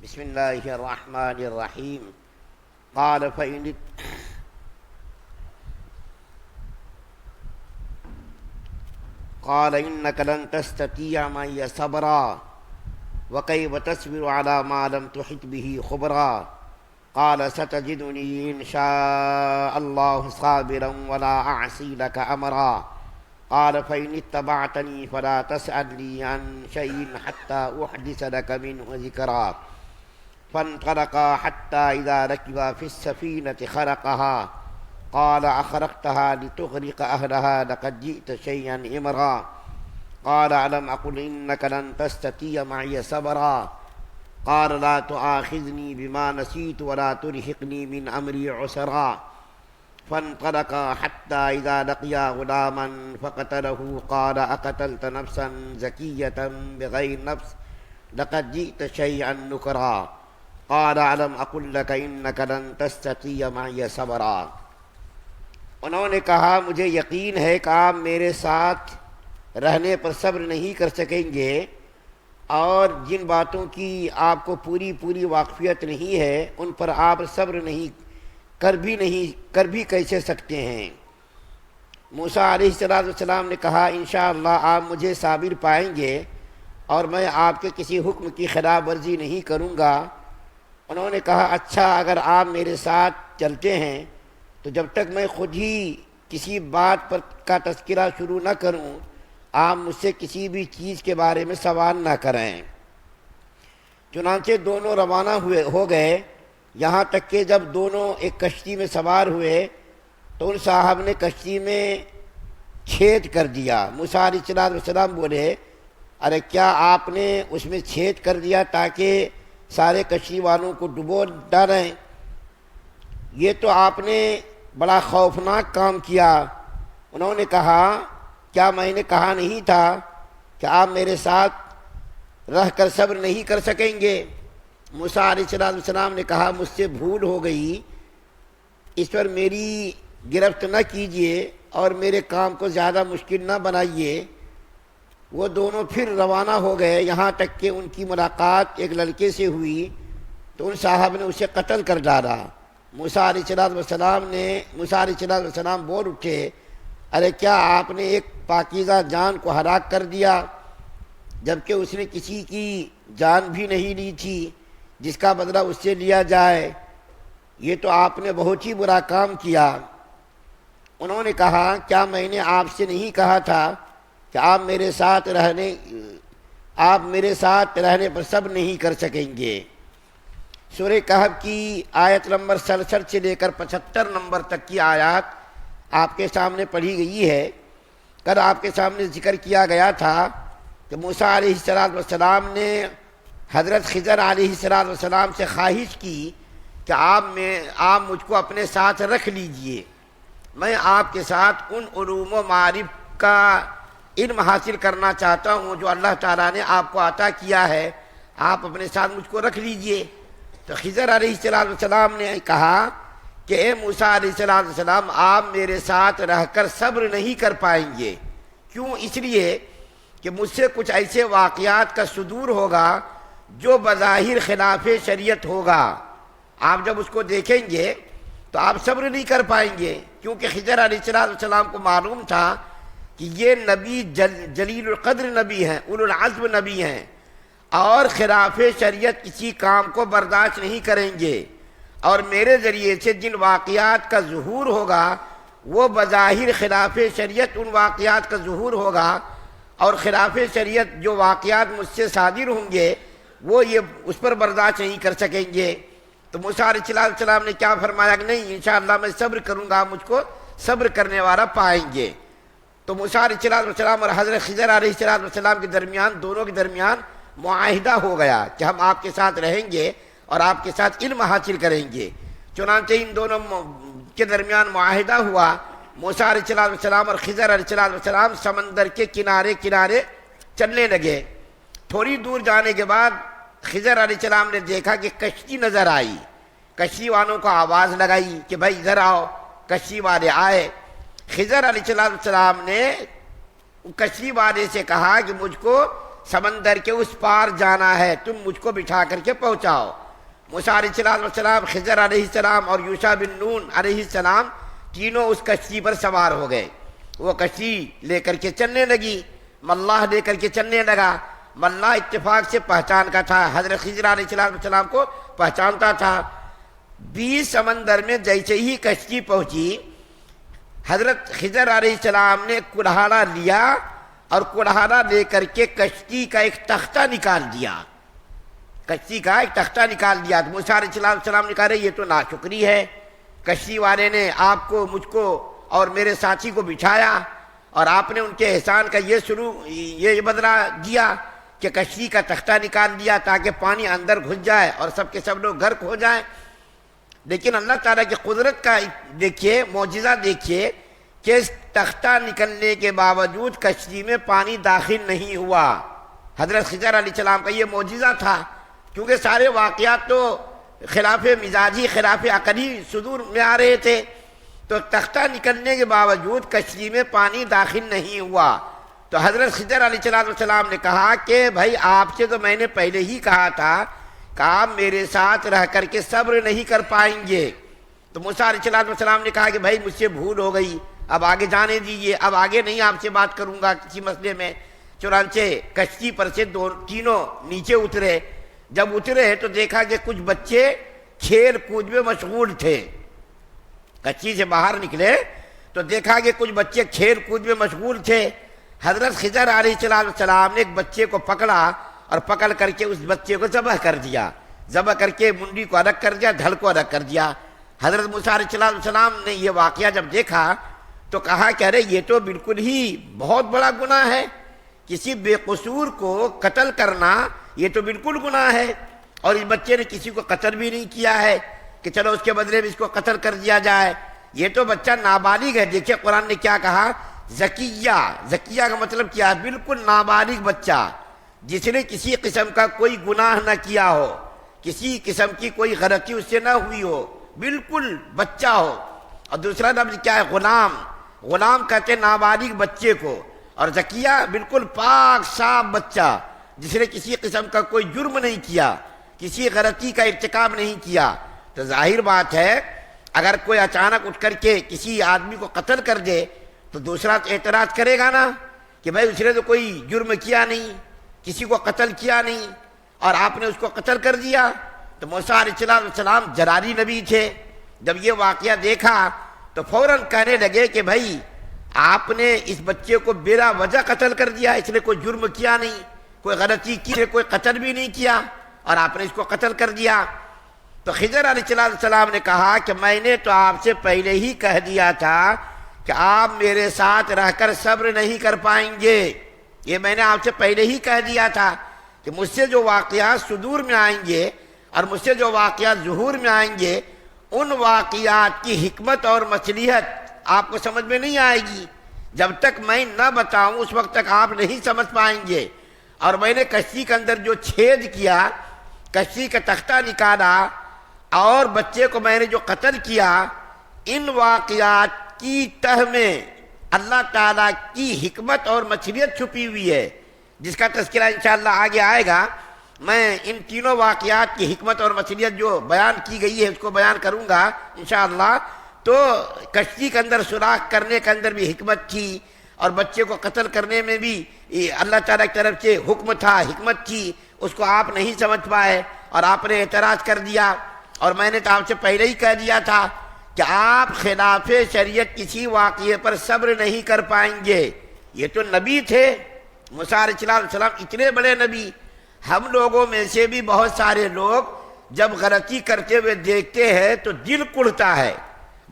بسم اللہ الرحمن الرحیم قال إنك لن تستطيع معي صبرا وكيف تصبر على ما لم تحط به خبرا قال ستجدني إن شاء الله صابرا ولا أعصي لك أمرا قال فإن اتبعتني فلا تسألني عن شيء حتى أحدث لك منه ذكرا فانطلقا حتى إذا ركبا في السفينة خرقها قال أخرقتها لتغرق أهلها لقد جئت شيئا إمرا قال ألم أقل إنك لن تستطيع معي صبرا قال لا تؤاخذني بما نسيت ولا ترهقني من أمري عسرا فانطلقا حتى إذا لقيا غلاما فقتله قال أقتلت نفسا زكية بغير نفس لقد جئت شيئا نكرا قال ألم أقل لك إنك لن تستطيع معي صبرا۔ انہوں نے کہا مجھے یقین ہے کہ آپ میرے ساتھ رہنے پر صبر نہیں کر سکیں گے، اور جن باتوں کی آپ کو پوری واقفیت نہیں ہے ان پر آپ صبر کر بھی کیسے سکتے ہیں۔ موسیٰ علیہ السلام نے کہا انشاءاللہ آپ مجھے صابر پائیں گے اور میں آپ کے کسی حکم کی خلاف ورزی نہیں کروں گا۔ انہوں نے کہا اچھا اگر آپ میرے ساتھ چلتے ہیں تو جب تک میں خود ہی کسی بات پر کا تذکرہ شروع نہ کروں آپ مجھ سے کسی بھی چیز کے بارے میں سوال نہ کریں۔ چنانچہ دونوں روانہ ہو گئے، یہاں تک کہ جب دونوں ایک کشتی میں سوار ہوئے تو ان صاحب نے کشتی میں چھید کر دیا۔ موسیٰ علیہ السلام بولے ارے کیا آپ نے اس میں چھید کر دیا تاکہ سارے کشتی والوں کو ڈبو ڈالیں؟ یہ تو آپ نے بڑا خوفناک کام کیا۔ انہوں نے کہا کیا میں نے کہا نہیں تھا کہ آپ میرے ساتھ رہ کر صبر نہیں کر سکیں گے؟ موسیٰ علیہ السلام نے کہا مجھ سے بھول ہو گئی، اس پر میری گرفت نہ کیجیے اور میرے کام کو زیادہ مشکل نہ بنائیے۔ وہ دونوں پھر روانہ ہو گئے، یہاں تک کہ ان کی ملاقات ایک لڑکے سے ہوئی تو ان صاحب نے اسے قتل کر ڈالا۔ موسیٰ علیہ السلام بول اٹھے ارے کیا آپ نے ایک پاکیزہ جان کو ہلاک کر دیا جبکہ اس نے کسی کی جان بھی نہیں لی تھی جس کا بدلہ اس سے لیا جائے؟ یہ تو آپ نے بہت ہی برا کام کیا۔ انہوں نے کہا کیا میں نے آپ سے نہیں کہا تھا کہ آپ میرے ساتھ رہنے پر صبر نہیں کر سکیں گے؟ سورہ کہف کی آیت نمبر 67 سے لے کر 75 نمبر تک کی آیات آپ کے سامنے پڑھی گئی ہے۔ کل آپ کے سامنے ذکر کیا گیا تھا کہ موسیٰ علیہ السلام نے حضرت خضر علیہ السلام سے خواہش کی کہ آپ مجھ کو اپنے ساتھ رکھ لیجئے، میں آپ کے ساتھ ان علوم و معارف کا علم حاصل کرنا چاہتا ہوں جو اللہ تعالیٰ نے آپ کو عطا کیا ہے، آپ اپنے ساتھ مجھ کو رکھ لیجئے۔ تو خضر علیہ السلام نے کہا کہ اے موسیٰ علیہ السلام آپ میرے ساتھ رہ کر صبر نہیں کر پائیں گے۔ کیوں؟ اس لیے کہ مجھ سے کچھ ایسے واقعات کا صدور ہوگا جو بظاہر خلاف شریعت ہوگا، آپ جب اس کو دیکھیں گے تو آپ صبر نہیں کر پائیں گے، کیونکہ خضر علیہ السلام کو معلوم تھا کہ یہ نبی جلیل القدر نبی ہیں، اولو العزم نبی ہیں، اور خلاف شریعت کسی کام کو برداشت نہیں کریں گے، اور میرے ذریعے سے جن واقعات کا ظہور ہوگا وہ بظاہر خلاف شریعت ان واقعات کا ظہور ہوگا، اور خلاف شریعت جو واقعات مجھ سے صادر ہوں گے وہ یہ اس پر برداشت نہیں کر سکیں گے۔ تو موسیٰ علیہ السلام نے کیا فرمایا کہ نہیں انشاءاللہ میں صبر کروں گا، مجھ کو صبر کرنے والا پائیں گے۔ تو موسیٰ علیہ السلام اور حضرت خضر علیہ السلام کے درمیان، دونوں کے درمیان معاہدہ ہو گیا کہ ہم آپ کے ساتھ رہیں گے اور آپ کے ساتھ علم حاصل کریں گے۔ چنانچہ ان دونوں کے درمیان معاہدہ ہوا۔ موسیٰ علیہ السلام اور خضر علیہ السلام سمندر کے کنارے چلنے لگے۔ تھوڑی دور جانے کے بعد خضر علیہ السلام نے دیکھا کہ کشتی نظر آئی، کشتی والوں کو آواز لگائی کہ بھائی ادھر آؤ، کشتی والے آئے۔ خضر علیہ السلام نے کشتی والے سے کہا کہ مجھ کو سمندر کے اس پار جانا ہے، تم مجھ کو بٹھا کر کے پہنچاؤ۔ موسیٰ علیہ السلام، خضر علیہ السلام اور یوشع بن نون علیہ السلام تینوں اس کشتی پر سوار ہو گئے۔ وہ کشتی لے کر کے چلنے لگی، ملاح لے کر کے چلنے لگا۔ ملاح اتفاق سے پہچان کا تھا، حضرت خضر علیہ السلام کو پہچانتا تھا۔ بیچ سمندر میں جیسے ہی کشتی پہنچی، حضرت خضر علیہ السلام نے کڑھاڑا لیا اور کڑھاڑا لے کر کے کشتی کا ایک تختہ نکال دیا، کشتی کا ایک تختہ نکال دیا۔ تو موسیٰ علیہ السلام نے کہا یہ تو ناشکری ہے، کشتی والے نے آپ کو، مجھ کو اور میرے ساتھی کو بٹھایا اور آپ نے ان کے احسان کا یہ بدلہ دیا کہ کشتی کا تختہ نکال دیا تاکہ پانی اندر گھس جائے اور سب کے سب لوگ غرق ہو جائیں۔ لیکن اللہ تعالیٰ کی قدرت کا دیکھیے، معجزہ دیکھیے کہ اس تختہ نکلنے کے باوجود کشتی میں پانی داخل نہیں ہوا۔ حضرت خضر علیہ السلام کا یہ معجزہ تھا، کیونکہ سارے واقعات تو خلاف مزاجی، خلاف عقلی صدور میں آ رہے تھے، تو تختہ نکلنے کے باوجود کشتی میں پانی داخل نہیں ہوا۔ تو حضرت خضر علیہ السلام نے کہا کہ بھائی آپ سے تو میں نے پہلے ہی کہا تھا کہ آپ میرے ساتھ رہ کر کے صبر نہیں کر پائیں گے۔ تو موسیٰ علیہ السلام نے کہا کہ بھائی مجھ سے بھول ہو گئی، اب آگے جانے دیجیے، اب آگے نہیں آپ سے بات کروں گا کسی مسئلے میں۔ چنانچہ کشتی پر سے تینوں نیچے اترے۔ جب اترے تو دیکھا کہ کچھ بچے کھیل کود میں مشغول تھے۔ کشتی سے باہر نکلے تو دیکھا کہ کچھ بچے کھیل کود میں مشغول تھے۔ حضرت خضر علیہ السلام نے ایک بچے کو پکڑا اور پکڑ کر کے اس بچے کو ذبح کر دیا، ذبح کر کے منڈی کو الگ کر دیا، دھڑ کو الگ کر دیا۔ حضرت موسیٰ علیہ السلام نے یہ واقعہ جب دیکھا تو کہا کہ ارے یہ تو بالکل ہی بہت بڑا گناہ ہے، کسی بے قصور کو قتل کرنا یہ تو بالکل گناہ ہے، اور اس بچے نے کسی کو قتل بھی نہیں کیا ہے کہ چلو اس کے بدلے میں اس کو قتل کر دیا جائے۔ یہ تو بچہ نابالغ ہے۔ دیکھیں قرآن نے کیا کہا، زکیہ، زکیہ کا مطلب کیا ہے، بالکل نابالغ بچہ جس نے کسی قسم کا کوئی گناہ نہ کیا ہو، کسی قسم کی کوئی غلطی اس سے نہ ہوئی ہو، بالکل بچہ ہو۔ اور دوسرا لفظ کیا ہے، غلام، غلام کہتے ہیں نابالغ بچے کو، اور زکیہ بالکل پاک صاف بچہ جس نے کسی قسم کا کوئی جرم نہیں کیا، کسی غلطی کا ارتکاب نہیں کیا۔ تو ظاہر بات ہے اگر کوئی اچانک اٹھ کر کے کسی آدمی کو قتل کر دے تو دوسرا تو اعتراض کرے گا نا کہ بھائی اس نے تو کوئی جرم کیا نہیں، کسی کو قتل کیا نہیں، اور آپ نے اس کو قتل کر دیا۔ تو موسیٰ علیہ السلام جلالی نبی تھے، جب یہ واقعہ دیکھا تو فوراً کہنے لگے کہ بھائی آپ نے اس بچے کو بلا وجہ قتل کر دیا، اس نے کوئی جرم کیا نہیں، کوئی غلطی کی، کوئی قتل بھی نہیں کیا، اور آپ نے اس کو قتل کر دیا۔ تو خضر علیہ السلام نے کہا کہ میں نے تو آپ سے پہلے ہی کہہ دیا تھا کہ آپ میرے ساتھ رہ کر صبر نہیں کر پائیں گے، یہ میں نے آپ سے پہلے ہی کہہ دیا تھا کہ مجھ سے جو واقعات صدور میں آئیں گے اور مجھ سے جو واقعات ظہور میں آئیں گے، ان واقعات کی حکمت اور مصلحت آپ کو سمجھ میں نہیں آئے گی۔ جب تک میں نہ بتاؤں اس وقت تک آپ نہیں سمجھ پائیں گے۔ اور میں نے کشتی کے اندر جو چھید کیا، کشتی کا تختہ نکالا اور بچے کو میں نے جو قتل کیا، ان واقعات کی تہ میں اللہ تعالیٰ کی حکمت اور مصلحت چھپی ہوئی ہے، جس کا تذکرہ انشاءاللہ آگے آئے گا۔ میں ان تینوں واقعات کی حکمت اور مصلحت جو بیان کی گئی ہے اس کو بیان کروں گا انشاءاللہ۔ تو کشتی کے اندر سوراخ کرنے کے اندر بھی حکمت تھی، اور بچے کو قتل کرنے میں بھی اللہ تعالیٰ کی طرف سے حکم تھا، حکمت تھی، اس کو آپ نہیں سمجھ پائے اور آپ نے اعتراض کر دیا۔ اور میں نے تو آپ سے پہلے ہی کہہ دیا تھا کہ آپ خلاف شریعت کسی واقعے پر صبر نہیں کر پائیں گے۔ یہ تو نبی تھے موسیٰ علیہ السلام، اتنے بڑے نبی۔ ہم لوگوں میں سے بھی بہت سارے لوگ جب غلطی کرتے ہوئے دیکھتے ہیں تو دل کڑتا ہے۔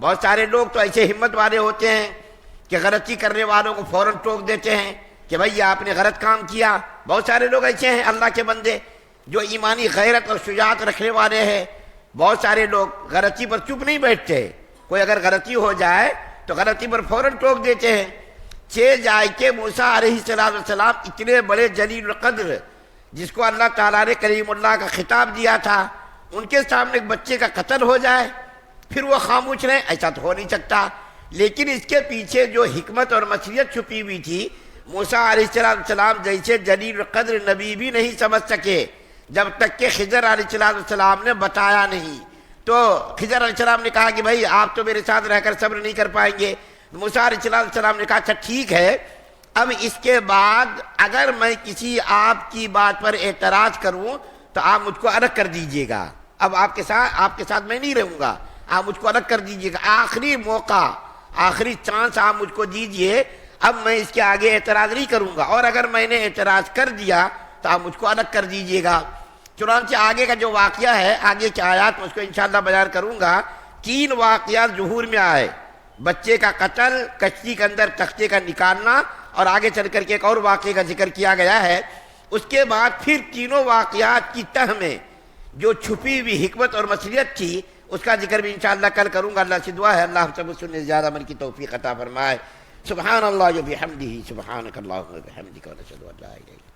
بہت سارے لوگ تو ایسے ہمت والے ہوتے ہیں کہ غلطی کرنے والوں کو فوراً ٹوک دیتے ہیں کہ بھائی آپ نے غلط کام کیا۔ بہت سارے لوگ ایسے ہیں اللہ کے بندے جو ایمانی غیرت اور شجاعت رکھنے والے ہیں۔ بہت سارے لوگ غلطی پر چپ نہیں بیٹھتے، کوئی اگر غلطی ہو جائے تو غلطی پر فوراً ٹوک دیتے ہیں۔ جائے کہ موسیٰ علیہ السلام اتنے بڑے جلیل القدر جس کو اللہ تعالیٰ نے کلیم اللہ کا خطاب دیا تھا، ان کے سامنے ایک بچے کا قتل ہو جائے پھر وہ خاموش رہے، ایسا تو ہو نہیں سکتا۔ لیکن اس کے پیچھے جو حکمت اور مصلحت چھپی ہوئی تھی موسیٰ علیہ السلام جیسے جلیل القدر نبی بھی نہیں سمجھ سکے جب تک کہ خضر علیہ السلام نے بتایا نہیں۔ تو خضر علیہ السلام نے کہا کہ بھائی آپ تو میرے ساتھ رہ کر صبر نہیں کر پائیں گے۔ موسیٰ علیہ السلام نے کہا اچھا ٹھیک ہے، اب اس کے بعد اگر میں کسی آپ کی بات پر اعتراض کروں تو آپ مجھ کو الگ کر دیجئے گا، اب آپ کے ساتھ میں نہیں رہوں گا، آپ مجھ کو الگ کر دیجئے گا، آخری موقع، آخری چانس آپ مجھ کو دیجئے، اب میں اس کے آگے اعتراض نہیں کروں گا، اور اگر میں نے اعتراض کر دیا تو آپ مجھ کو الگ کر دیجئے گا۔ چنانچہ آگے کا جو واقعہ ہے، آگے کی آیات میں اس کو انشاءاللہ بیان کروں گا۔ 3 واقعات ظہور میں آئے، بچے کا قتل، کشتی کے اندر تختے کا نکالنا، اور آگے چل کر کے ایک اور واقعے کا ذکر کیا گیا ہے۔ اس کے بعد پھر تینوں واقعات کی تہ میں جو چھپی ہوئی حکمت اور مصلحت تھی اس کا ذکر بھی انشاءاللہ کل کروں گا۔ اللہ سے دعا ہے اللہ ہم سب کو سننے سے زیادہ عمل کی توفیق عطا فرمائے۔ سبحان اللہ و بحمدہ، سبحانک اللہم و بحمدک، ونشہد ان لا الہ الا انت۔